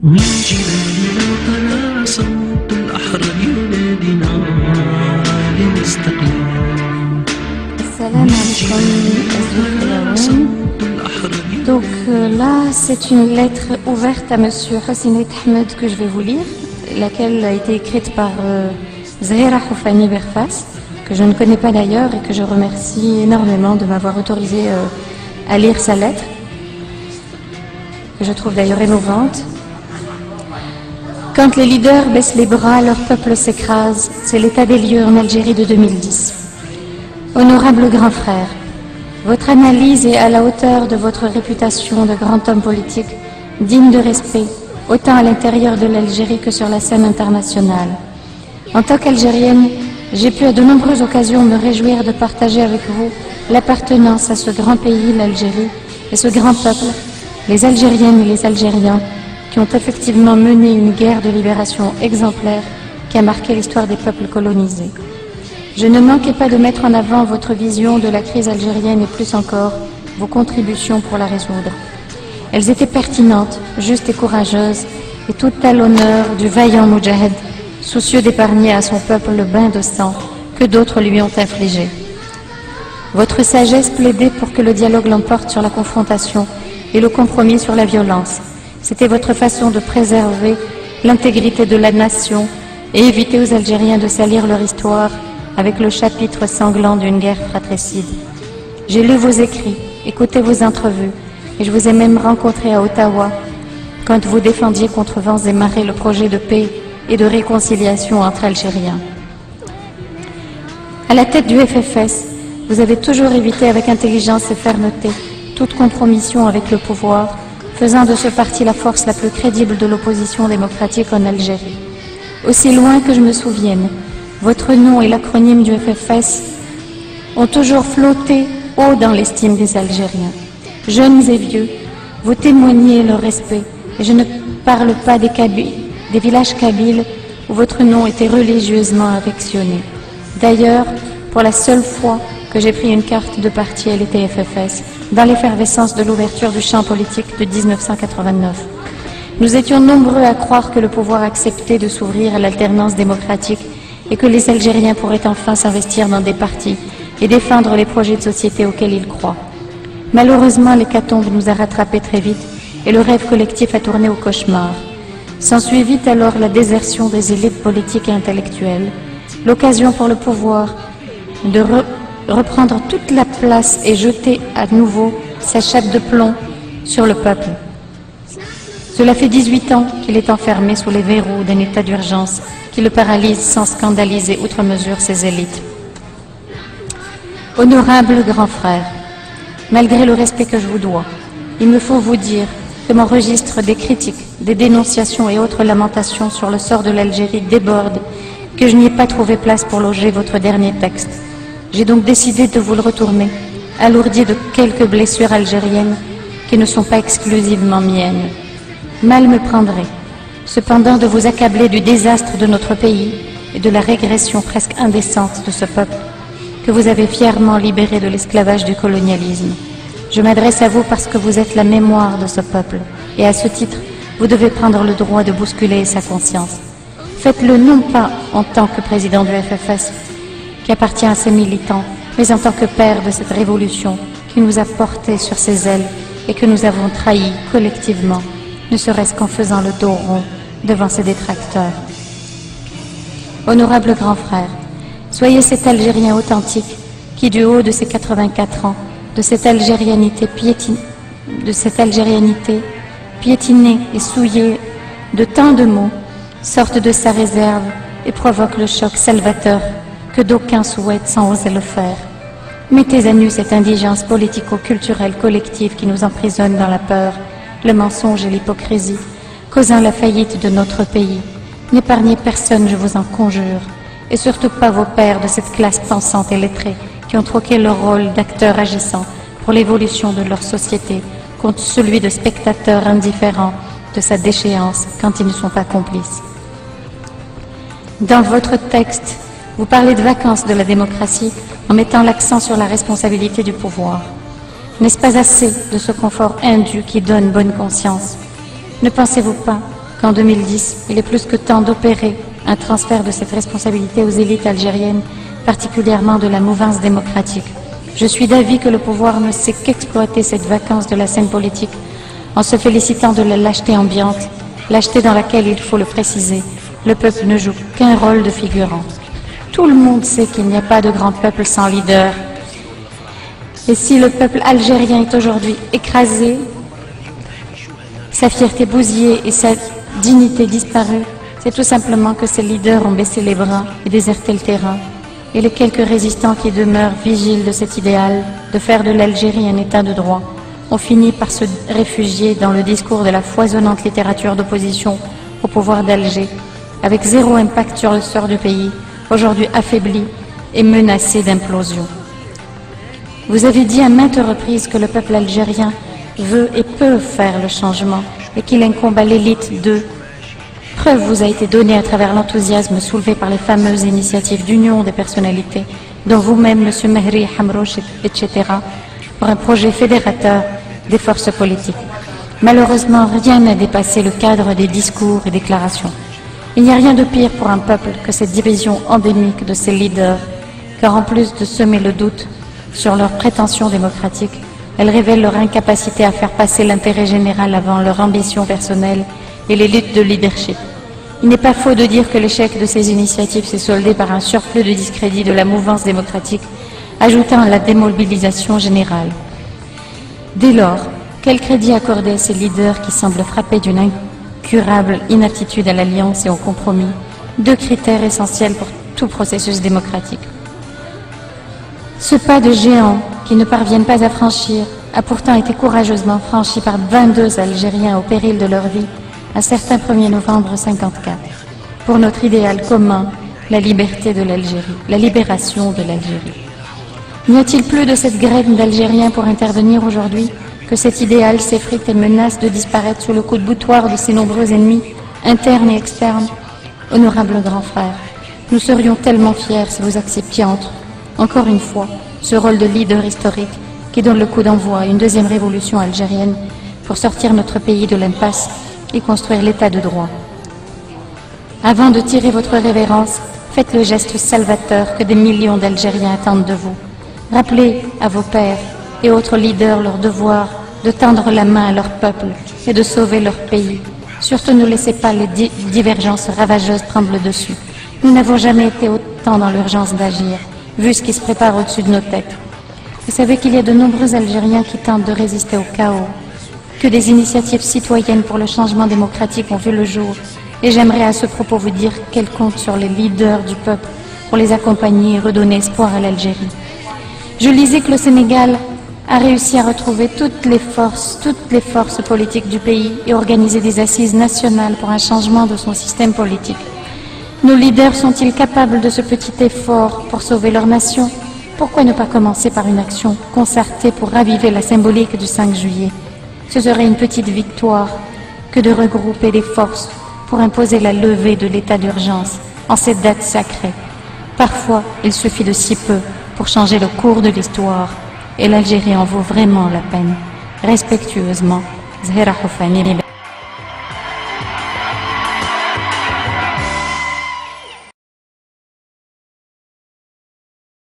من جبالنا طلع صوت الأحرار ينادينا لنستقيم. Salam alaikum, صوت الأحرار. Donc là, c'est une lettre ouverte à Monsieur Hosseini Ahmed que je vais vous lire, laquelle a été écrite par Zahira Houfani Berfas, que je ne connais pas d'ailleurs et que je remercie énormément de m'avoir autorisé à lire sa lettre, que je trouve d'ailleurs émouvante. Quand les leaders baissent les bras, leur peuple s'écrase. C'est l'état des lieux en Algérie de 2010. Honorable grand frère, votre analyse est à la hauteur de votre réputation de grand homme politique, digne de respect, autant à l'intérieur de l'Algérie que sur la scène internationale. En tant qu'Algérienne, j'ai pu à de nombreuses occasions me réjouir de partager avec vous l'appartenance à ce grand pays, l'Algérie, et ce grand peuple, les Algériennes et les Algériens, qui ont effectivement mené une guerre de libération exemplaire qui a marqué l'histoire des peuples colonisés. Je ne manquais pas de mettre en avant votre vision de la crise algérienne et plus encore, vos contributions pour la résoudre. Elles étaient pertinentes, justes et courageuses, et tout à l'honneur du vaillant Moudjahed, soucieux d'épargner à son peuple le bain de sang que d'autres lui ont infligé. Votre sagesse plaidait pour que le dialogue l'emporte sur la confrontation et le compromis sur la violence. C'était votre façon de préserver l'intégrité de la nation et éviter aux Algériens de salir leur histoire avec le chapitre sanglant d'une guerre fratricide. J'ai lu vos écrits, écouté vos entrevues, et je vous ai même rencontré à Ottawa quand vous défendiez contre vents et marées le projet de paix et de réconciliation entre Algériens. À la tête du FFS, vous avez toujours évité avec intelligence et fermeté toute compromission avec le pouvoir, faisant de ce parti la force la plus crédible de l'opposition démocratique en Algérie. Aussi loin que je me souvienne, votre nom et l'acronyme du FFS ont toujours flotté haut dans l'estime des Algériens. Jeunes et vieux, vous témoignez leur respect, et je ne parle pas des villages kabyles où votre nom était religieusement affectionné. D'ailleurs, pour la seule fois que j'ai pris une carte de parti, elle était FFS, dans l'effervescence de l'ouverture du champ politique de 1989. Nous étions nombreux à croire que le pouvoir acceptait de s'ouvrir à l'alternance démocratique et que les Algériens pourraient enfin s'investir dans des partis et défendre les projets de société auxquels ils croient. Malheureusement, l'hécatombe nous a rattrapés très vite et le rêve collectif a tourné au cauchemar. S'ensuivit alors la désertion des élites politiques et intellectuelles, l'occasion pour le pouvoir de reprendre toute la place et jeter à nouveau sa chape de plomb sur le peuple. Cela fait 18 ans qu'il est enfermé sous les verrous d'un état d'urgence qui le paralyse sans scandaliser outre mesure ses élites. Honorable grand frère, malgré le respect que je vous dois, il me faut vous dire que mon registre des critiques, des dénonciations et autres lamentations sur le sort de l'Algérie déborde, que je n'y ai pas trouvé place pour loger votre dernier texte. J'ai donc décidé de vous le retourner, alourdi de quelques blessures algériennes qui ne sont pas exclusivement miennes. Mal me prendrait, cependant, de vous accabler du désastre de notre pays et de la régression presque indécente de ce peuple que vous avez fièrement libéré de l'esclavage du colonialisme. Je m'adresse à vous parce que vous êtes la mémoire de ce peuple et à ce titre, vous devez prendre le droit de bousculer sa conscience. Faites-le non pas en tant que président du FFS, qui appartient à ses militants, mais en tant que père de cette révolution qui nous a portés sur ses ailes et que nous avons trahi collectivement, ne serait-ce qu'en faisant le dos rond devant ses détracteurs. Honorable grand frère, soyez cet Algérien authentique qui, du haut de ses 84 ans, de cette algérianité piétinée et souillée de tant de mots, sorte de sa réserve et provoque le choc salvateur que d'aucuns souhaitent sans oser le faire. Mettez à nu cette indigence politico-culturelle collective qui nous emprisonne dans la peur, le mensonge et l'hypocrisie, causant la faillite de notre pays. N'épargnez personne, je vous en conjure, et surtout pas vos pères de cette classe pensante et lettrée qui ont troqué leur rôle d'acteurs agissants pour l'évolution de leur société contre celui de spectateurs indifférents de sa déchéance quand ils ne sont pas complices. Dans votre texte, vous parlez de vacances de la démocratie en mettant l'accent sur la responsabilité du pouvoir. N'est-ce pas assez de ce confort indu qui donne bonne conscience? Ne pensez-vous pas qu'en 2010, il est plus que temps d'opérer un transfert de cette responsabilité aux élites algériennes, particulièrement de la mouvance démocratique. Je suis d'avis que le pouvoir ne sait qu'exploiter cette vacance de la scène politique en se félicitant de la lâcheté ambiante, lâcheté dans laquelle, il faut le préciser, le peuple ne joue qu'un rôle de figurant. Tout le monde sait qu'il n'y a pas de grand peuple sans leader. Et si le peuple algérien est aujourd'hui écrasé, sa fierté bousillée et sa dignité disparue, c'est tout simplement que ses leaders ont baissé les bras et déserté le terrain. Et les quelques résistants qui demeurent vigiles de cet idéal de faire de l'Algérie un état de droit ont fini par se réfugier dans le discours de la foisonnante littérature d'opposition au pouvoir d'Alger, avec zéro impact sur le sort du pays, aujourd'hui affaibli et menacé d'implosion. Vous avez dit à maintes reprises que le peuple algérien veut et peut faire le changement et qu'il incombe à l'élite de... Preuve vous a été donnée à travers l'enthousiasme soulevé par les fameuses initiatives d'union des personnalités, dont vous-même, M. Mehri, Hamrouch, etc., pour un projet fédérateur des forces politiques. Malheureusement, rien n'a dépassé le cadre des discours et déclarations. Il n'y a rien de pire pour un peuple que cette division endémique de ses leaders, car en plus de semer le doute sur leurs prétentions démocratiques, elle révèle leur incapacité à faire passer l'intérêt général avant leur ambition personnelle et les luttes de leadership. Il n'est pas faux de dire que l'échec de ces initiatives s'est soldé par un surplus de discrédit de la mouvance démocratique, ajoutant à la démobilisation générale. Dès lors, quel crédit accorder à ces leaders qui semblent frappés d'une incurable inaptitude à l'alliance et au compromis, deux critères essentiels pour tout processus démocratique? Ce pas de géant qu'ils ne parviennent pas à franchir a pourtant été courageusement franchi par 22 Algériens au péril de leur vie un certain 1er novembre 1954, pour notre idéal commun, la liberté de l'Algérie, la libération de l'Algérie. N'y a-t-il plus de cette grève d'Algériens pour intervenir aujourd'hui que cet idéal s'effrite et menace de disparaître sous le coup de boutoir de ses nombreux ennemis, internes et externes? Honorables grands frères, nous serions tellement fiers si vous acceptiez encore une fois, ce rôle de leader historique qui donne le coup d'envoi à une deuxième révolution algérienne pour sortir notre pays de l'impasse et construire l'état de droit. Avant de tirer votre révérence, faites le geste salvateur que des millions d'Algériens attendent de vous. Rappelez à vos pères et autres leaders leur devoir de tendre la main à leur peuple et de sauver leur pays. Surtout ne laissez pas les divergences ravageuses prendre le dessus. Nous n'avons jamais été autant dans l'urgence d'agir, vu ce qui se prépare au-dessus de nos têtes. Vous savez qu'il y a de nombreux Algériens qui tentent de résister au chaos, que des initiatives citoyennes pour le changement démocratique ont vu le jour, et j'aimerais à ce propos vous dire qu'elles comptent sur les leaders du peuple pour les accompagner et redonner espoir à l'Algérie. Je lisais que le Sénégal a réussi à retrouver toutes les forces politiques du pays et organiser des assises nationales pour un changement de son système politique. Nos leaders sont-ils capables de ce petit effort pour sauver leur nation? Pourquoi ne pas commencer par une action concertée pour raviver la symbolique du 5 juillet? Ce serait une petite victoire que de regrouper les forces pour imposer la levée de l'état d'urgence en cette date sacrée. Parfois, il suffit de si peu pour changer le cours de l'histoire et l'Algérie en vaut vraiment la peine. Respectueusement, Zahira Houfani,